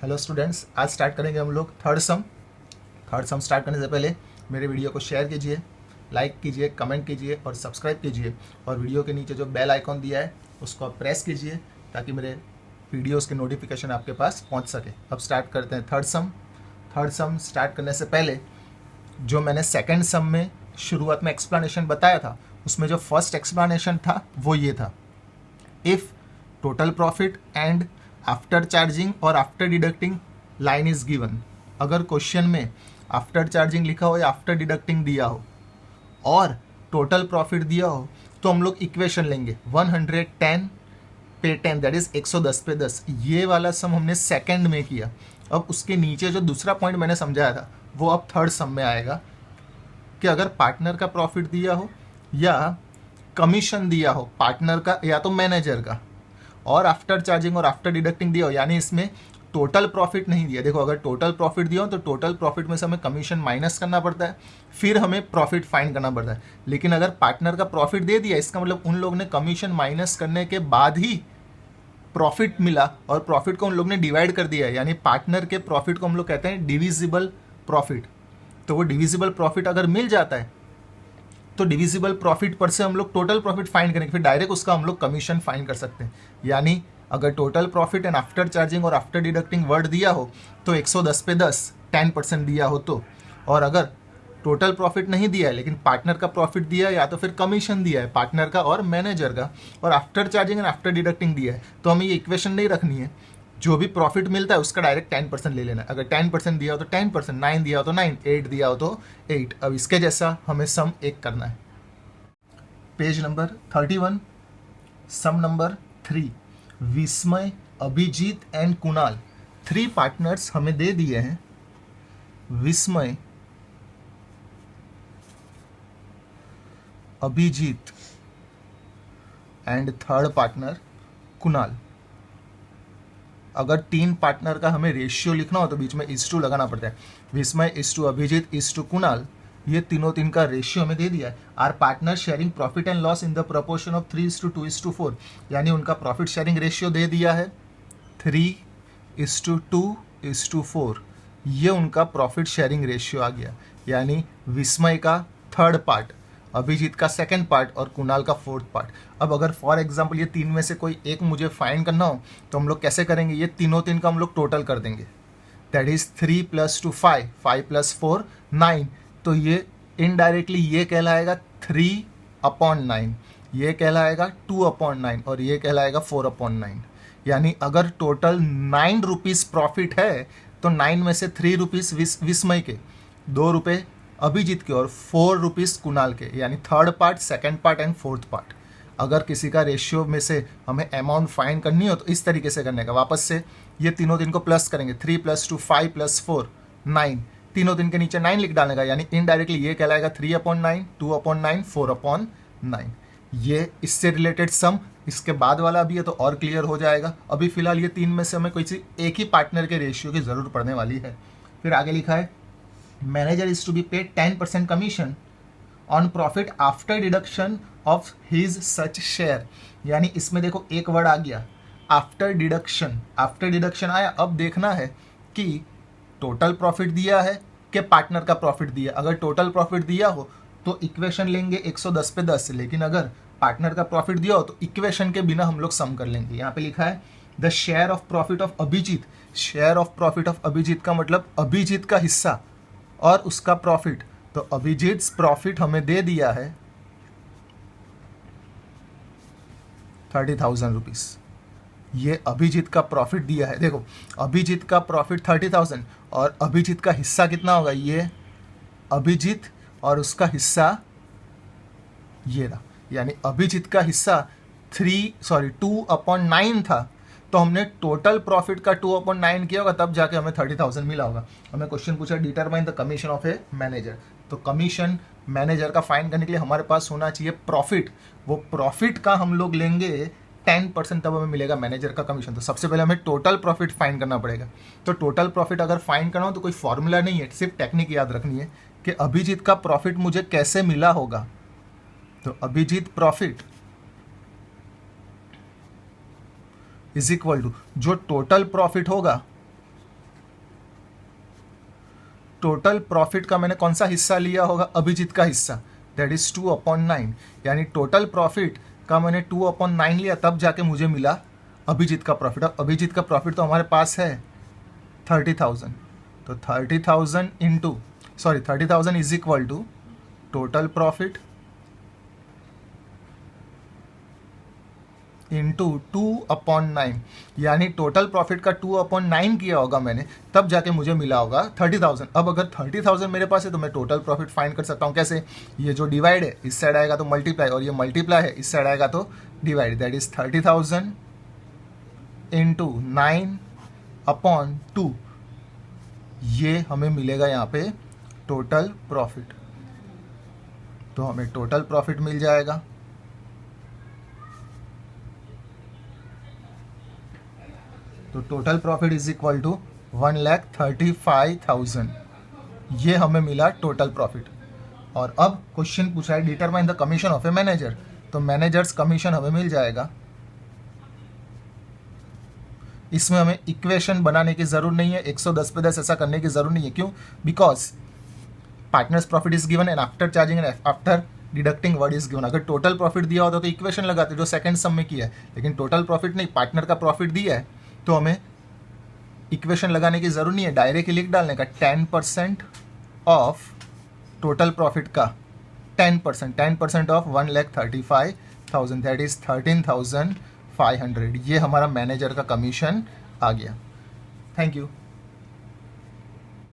Hello students, आज start करेंगे हम लोग थर्ड सम स्टार्ट करने से पहले मेरे वीडियो को शेयर कीजिए, लाइक कीजिए, कमेंट कीजिए और सब्सक्राइब कीजिए। और वीडियो के नीचे जो बेल आइकॉन दिया है उसको आप प्रेस कीजिए ताकि मेरे वीडियोस के नोटिफिकेशन आपके पास पहुंच सके। अब स्टार्ट करते हैं थर्ड सम स्टार्ट करने से पहले जो मैंने सेकेंड सम में शुरुआत में एक्सप्लेनेशन बताया था, उसमें जो फर्स्ट एक्सप्लेनेशन था वो ये था, if total profit and after charging और after deducting line is given. अगर क्वेश्चन में आफ्टर चार्जिंग लिखा हो या आफ्टर डिडक्टिंग दिया हो और टोटल प्रॉफिट दिया हो तो हम लोग इक्वेशन लेंगे 110 पे 10 दैट इज 110 पे 10। ये वाला सम हमने सेकंड में किया। अब उसके नीचे जो दूसरा पॉइंट मैंने समझाया था वो अब थर्ड सम में आएगा कि अगर पार्टनर का प्रॉफिट दिया हो या कमीशन दिया हो पार्टनर का या तो मैनेजर का, और आफ्टर चार्जिंग और आफ्टर डिडक्टिंग दिया हो, यानी इसमें टोटल प्रॉफिट नहीं दिया। देखो, अगर टोटल प्रॉफिट दिया हो तो टोटल प्रॉफिट में से हमें कमीशन माइनस करना पड़ता है, फिर हमें प्रॉफिट फाइंड करना पड़ता है। लेकिन अगर पार्टनर का प्रॉफिट दे दिया, इसका मतलब उन लोगों ने कमीशन माइनस करने के बाद ही प्रॉफिट मिला और प्रॉफिट को उन लोग ने डिवाइड कर दिया है, यानी पार्टनर के प्रॉफिट को हम लोग कहते हैं डिविजिबल प्रॉफिट। तो वो डिविजिबल प्रॉफिट अगर मिल जाता है तो डिविजिबल प्रॉफिट पर से हम लोग टोटल प्रॉफिट फाइंड करेंगे, फिर डायरेक्ट उसका हम लोग कमीशन फाइंड कर सकते हैं। यानी अगर total profit and after charging और आफ्टर डिडक्टिंग वर्ड दिया हो तो 110 पे 10 10% दिया हो तो, और अगर टोटल प्रॉफिट नहीं दिया है लेकिन पार्टनर का प्रॉफिट दिया है या तो फिर कमीशन दिया है पार्टनर का और मैनेजर का, और after charging and after deducting दिया है, तो हमें ये इक्वेशन नहीं रखनी है। जो भी प्रॉफिट मिलता है उसका डायरेक्ट 10% ले लेना है। अगर 10% दिया हो तो 10%, 9 दिया हो तो 9, 8 दिया हो तो 8। अब इसके जैसा हमें सम एक करना है। पेज नंबर 31, सम नंबर 3, विस्मय, अभिजीत एंड कुणाल। 3 पार्टनर्स हमें दे दिए हैं, Vismay, Abhijeet and third partner Kunal. अगर 3 पार्टनर का हमें रेशियो लिखना हो तो बीच में इस टू लगाना पड़ता है। विस्मय इस टू अभिजीत इस टू कुणाल, ये तीन का रेशियो हमें दे दिया है। Are partner sharing profit and loss in the proportion of 3:2:4, यानी उनका प्रॉफिट शेयरिंग रेशियो दे दिया है 3:2:4। ये उनका प्रॉफिट शेयरिंग रेशियो आ गया। यानी विस्मय का थर्ड पार्ट, अभिजीत का सेकंड पार्ट और कुणाल का फोर्थ पार्ट। अब अगर फॉर एग्जांपल ये 3 में से कोई एक मुझे फाइंड करना हो तो हम लोग कैसे करेंगे, ये तीनों का हम लोग टोटल कर देंगे। That is 3 + 2 5, 5 + 4 9। तो ये इनडायरेक्टली ये कहलाएगा 3/9, ये कहलाएगा 2/9 और ये कहलाएगा 4/9। यानी अगर टोटल 9 रुपीज़ प्रॉफिट है तो 9 में से 3 रुपीज़ विस्मय के, 2 रुपये अभिजीत के और 4 रुपीज़ कुणाल के, यानी third part, second part and fourth part. अगर किसी का रेशियो में से हमें अमाउंट फाइंड करनी हो तो इस तरीके से करने का, वापस से ये तीनों को प्लस करेंगे, 3 + 2 5 + 4 9, तीनों के नीचे 9 लिख डालने का, यानी इनडायरेक्टली ये कहलाएगा 3/9, 2/9, 4/9। ये इससे रिलेटेड सम इसके बाद वाला भी है तो और क्लियर हो जाएगा। अभी फिलहाल ये 3 में से हमें कोई सी एक ही पार्टनर के रेशियो की ज़रूरत पड़ने वाली है। फिर आगे लिखा है, manager is to be paid 10% commission on profit after deduction of his such share. यानी इसमें देखो एक वर्ड आ गया आफ्टर डिडक्शन, आफ्टर डिडक्शन आया। अब देखना है कि टोटल प्रॉफिट दिया है कि पार्टनर का प्रॉफिट दिया। अगर टोटल प्रॉफिट दिया हो तो इक्वेशन लेंगे 110 पे 10, लेकिन अगर पार्टनर का प्रॉफिट दिया हो तो इक्वेशन के बिना हम लोग सम कर लेंगे। यहाँ पे लिखा है the share of profit of Abhijeet. Share of profit of Abhijeet का मतलब अभिजीत का हिस्सा और उसका प्रॉफिट। तो अभिजीत प्रॉफिट हमें दे दिया है 30,000 रुपीज़। ये अभिजीत का प्रॉफिट दिया है। देखो, अभिजीत का प्रॉफिट 30,000 और अभिजीत का हिस्सा कितना होगा, ये अभिजीत और उसका हिस्सा ये रहा। यानी अभिजीत का हिस्सा 2/9 था, तो हमने टोटल प्रॉफिट का 2/9 किया होगा, तब जाके हमें 30,000 मिला होगा। हमें क्वेश्चन पूछा determine the commission of a manager. तो कमीशन मैनेजर का फाइंड करने के लिए हमारे पास होना चाहिए प्रॉफिट। वो प्रॉफिट का हम लोग लेंगे 10%, तब हमें मिलेगा मैनेजर का कमीशन। तो सबसे पहले हमें टोटल प्रॉफिट फाइंड करना पड़ेगा। तो टोटल प्रॉफिट अगर फाइंड करना हो तो कोई फॉर्मूला नहीं है, सिर्फ टेक्निक याद रखनी है कि अभिजीत का प्रॉफिट मुझे कैसे मिला होगा। तो Abhijeet profit is equal to जो टोटल प्रॉफिट होगा टोटल प्रॉफिट का मैंने कौन सा हिस्सा लिया होगा, अभिजीत का हिस्सा, दैट इज 2/9, यानी टोटल प्रॉफिट का मैंने 2/9 लिया, तब जाके मुझे मिला अभिजीत का प्रॉफिट। अब अभिजीत का प्रॉफिट तो हमारे पास है 30,000, तो 30,000 is equal to total profit into 2/9, यानी टोटल प्रॉफिट का 2/9 किया होगा मैंने, तब जाके मुझे मिला होगा 30,000। अब अगर 30,000 मेरे पास है तो मैं टोटल प्रॉफिट फाइंड कर सकता हूँ। कैसे? ये जो डिवाइड है इस साइड आएगा तो मल्टीप्लाई, और ये मल्टीप्लाई है इस साइड आएगा तो डिवाइड, दैट इज 30,000 इंटू 9/2, ये हमें मिलेगा यहाँ पे टोटल प्रॉफिट। तो हमें टोटल प्रॉफिट मिल जाएगा, तो total profit is equal to 1,35,000, ये हमें मिला टोटल प्रॉफिट। और अब क्वेश्चन पूछा है determine the commission of a manager, तो मैनेजर्स कमीशन हमें मिल जाएगा। इसमें हमें इक्वेशन बनाने की जरूरत नहीं है, 110 पे 10 ऐसा करने की जरूरत नहीं है। क्यों? Because partners profit is given and after charging and after deducting what is given. अगर टोटल प्रॉफिट दिया होता तो इक्वेशन लगाते जो सेकंड सम में किया है, लेकिन टोटल प्रॉफिट नहीं, पार्टनर का प्रॉफिट दिया है, तो हमें इक्वेशन लगाने की जरूरत नहीं है, डायरेक्ट लिख डालने का 10% ऑफ टोटल प्रॉफिट का 10% ऑफ 1,35,000, दैट इज 13,500, ये हमारा मैनेजर का कमीशन आ गया। Thank you.